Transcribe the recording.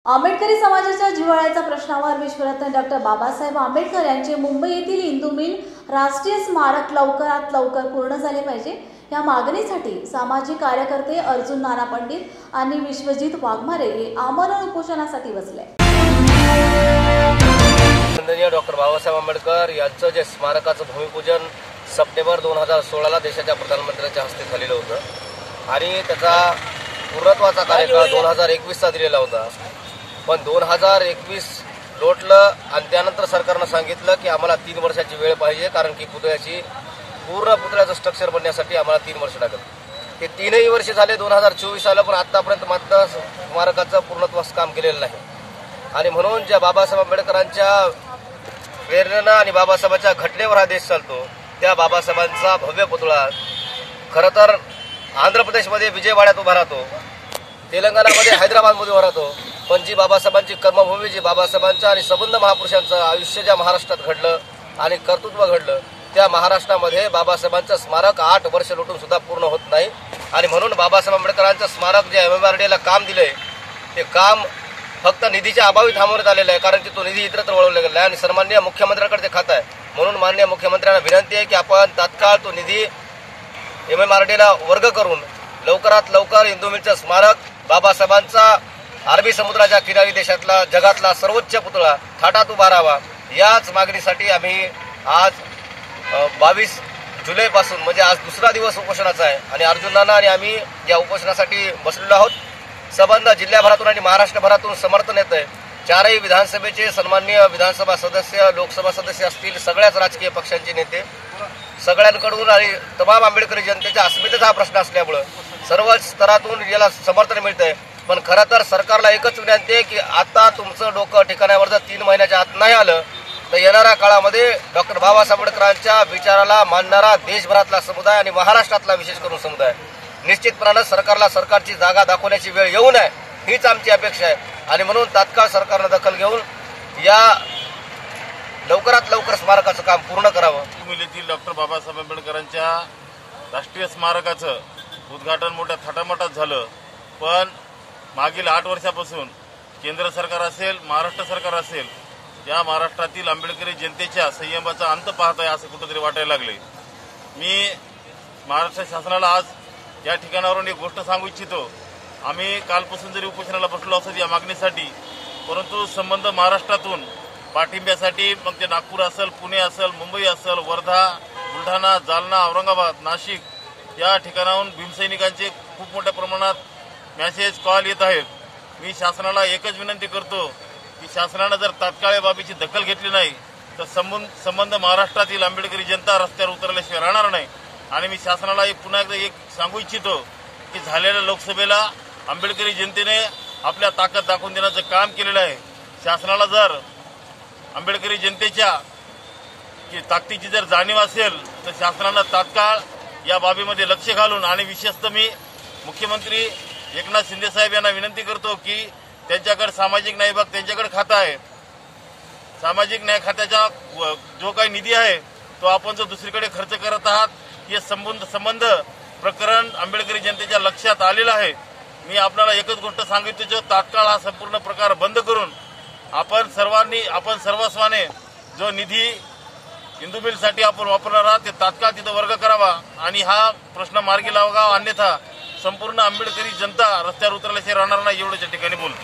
आंबेडकरी समाजाच्या जिव्हाळ्याच्या प्रश्नावर विश्वरत्न डॉक्टर बाबासाहेब आंबेडकर यांचे मुंबई येथील इंदू मिल राष्ट्रीय स्मारक लवकरात लवकर पूर्ण झाले पाहिजे या मागणीसाठी सामाजिक कार्यकर्ते अर्जुन नाना पंडित आणि विश्वजित वाघमारे हे आमरण उपोषणासाठी बसले। डॉक्टर बाबासाहेब आंबेडकर यांचं जे स्मारकाचं भूमिपूजन सप्टेंबर 2016 ला देशाच्या प्रधानमंत्र्यांच्या हस्ते झालेलं होतं आणि त्याचा पूर्णत्वाचा कार्यकाळ 2021 चा दिलेला होता। पण 2021 लोटलं आणि त्यानंतर सरकारनं सांगितलं की आम्हाला 3 वर्षाची वेळ पाहिजे, कारण की पुतळ्याचं स्ट्रक्चर बनण्यासाठी आम्हाला 3 वर्ष लागेल। ते 3ही वर्ष झाले 2024 आलं, पण आतापर्यंत मात्र स्मारकाचं पूर्णत्वास काम केलेलं नाही। आणि म्हणून ज्या बाबासाहेब आंबेडकरांच्या प्रेरणेनं आणि बाबासाहेबांच्या घटनेवर हा देश चालतो, त्या बाबासाहेबांचा भव्य पुतळा खरं तर आंध्र प्रदेशमध्ये विजयवाड्यात उभा राहतो, तेलंगणामध्ये हैदराबादमध्ये उभा राहतो, पण जी बाबासाहेबांची कर्मभूमी, जी बाबासाहेबांच्या आणि सबंध महापुरुषांचं आयुष्य ज्या महाराष्ट्रात घडलं आणि कर्तृत्व घडलं, त्या महाराष्ट्रामध्ये बाबासाहेबांचं स्मारक 8 वर्ष लोटून सुद्धा पूर्ण होत नाही। आणि म्हणून बाबासाहेब आंबेडकरांचं स्मारक जे MMRDA ला काम दिलंय, ते काम फक्त निधीच्या अभावी थांबवण्यात आलेलं आहे, कारण की तो निधी इतरत्र वळवला गेला आहे आणि सन्माननीय मुख्यमंत्र्यांकडे ते खातं आहे। म्हणून माननीय मुख्यमंत्र्यांना विनंती आहे की आपण तात्काळ तो निधी MMRDA ला वर्ग करून लवकरात लवकर इंदू मिलचं स्मारक, बाबासाहेबांचा अरबी समुद्राच्या किनारी देशातला जगातला सर्वोच्च पुतळा थाटात उभा राहावा, याच मागणीसाठी आम्ही आज 22 जुलैपासून म्हणजे आज दुसरा दिवस उपोषणाचा आहे आणि अर्जुन नाना आणि आम्ही या उपोषणासाठी बसलेलो आहोत। संबंध जिल्ह्याभरातून आणि महाराष्ट्रभरातून समर्थन येत आहे। 4ही विधानसभेचे सन्माननीय विधानसभा सदस्य, लोकसभा सदस्य असतील, सगळ्याच राजकीय पक्षांचे नेते, सगळ्यांकडून आणि तमाम आंबेडकरी जनतेच्या अस्मितेचा हा प्रश्न असल्यामुळे सर्व स्तरातून याला समर्थन मिळतंय। पण खरं तर सरकारला एकच विनंती आहे की आता तुमचं डोकं ठिकाणावर जर 3 महिन्याच्या आत नाही आलं तर येणाऱ्या काळामध्ये डॉक्टर बाबासाहेब आंबेडकरांच्या विचाराला मानणारा देशभरातला समुदाय आणि महाराष्ट्रातला विशेष करून समुदाय निश्चितपणानं सरकारला सरकारची जागा दाखवण्याची वेळ येऊ नये, हीच आमची अपेक्षा आहे। आणि म्हणून तात्काळ सरकारनं दखल घेऊन या लवकरात लवकर स्मारकाचं काम पूर्ण करावं। मुंबईतील डॉक्टर बाबासाहेब आंबेडकरांच्या राष्ट्रीय स्मारकाचं उद्घाटन मोठ्या थाटामाटात झालं, पण मागील 8 वर्षापासून केंद्र सरकार असेल, महाराष्ट्र सरकार असेल, या महाराष्ट्रातील आंबेडकरी जनतेच्या संयमाचा अंत पाहत आहे असं कुठंतरी वाटायला लागले। मी महाराष्ट्र शासनाला आज या ठिकाणावरून एक गोष्ट सांगू इच्छितो। आम्ही कालपासून जरी उपोषणाला बसलो असतो या मागणीसाठी, परंतु संबंध महाराष्ट्रातून पाठिंब्यासाठी, मग ते नागपूर असेल, पुणे असेल, मुंबई असेल, वर्धा, बुलढाणा, जालना, औरंगाबाद, नाशिक या ठिकाणाहून भीमसैनिकांचे खूप मोठ्या प्रमाणात मेसेज, कॉल येत आहेत। मी शासनाला एकच विनंती करतो की शासनानं जर तात्काळ या बाबीची दखल घेतली नाही तर संबंध महाराष्ट्रातील आंबेडकरी जनता रस्त्यावर उतरल्याशिवाय राहणार नाही। आणि मी शासनाला पुन्हा एकदा एक सांगू इच्छितो की झालेल्या लोकसभेला आंबेडकरी जनतेने आपल्या ताकद दाखवून देण्याचं काम केलेलं आहे। शासनाला जर आंबेडकरी जनतेच्या ताकदीची जर जाणीव असेल तर शासनानं तात्काळ या बाबीमध्ये लक्ष घालून, आणि विशेषतः मी मुख्यमंत्री एकनाथ शिंदे साहेब यांना विनंती करतो की त्यांच्याकडे सामाजिक न्याय विभाग त्यांच्याकडे खातं आहे, सामाजिक न्याय खात्याचा जो काही निधी आहे तो आपण जो दुसरीकडे खर्च करत आहात, हे संबंध प्रकरण आंबेडकरी जनतेच्या लक्षात आलेलं आहे। मी आपल्याला एकच गोष्ट सांगितली, तात्काळ हा संपूर्ण प्रकार बंद करून आपण सर्वस्वाने जो निधी इंदू मिलसाठी आपण वापरणार आहात ते तात्काळ तिथं वर्ग करावा आणि हा प्रश्न मार्गी लावावा, अन्यथा संपूर्ण आंबेडकरी जनता रस्त्यावर उतरल्याशिवाय राहणार नाही, एवढ्याच ठिकाणी बोलतो।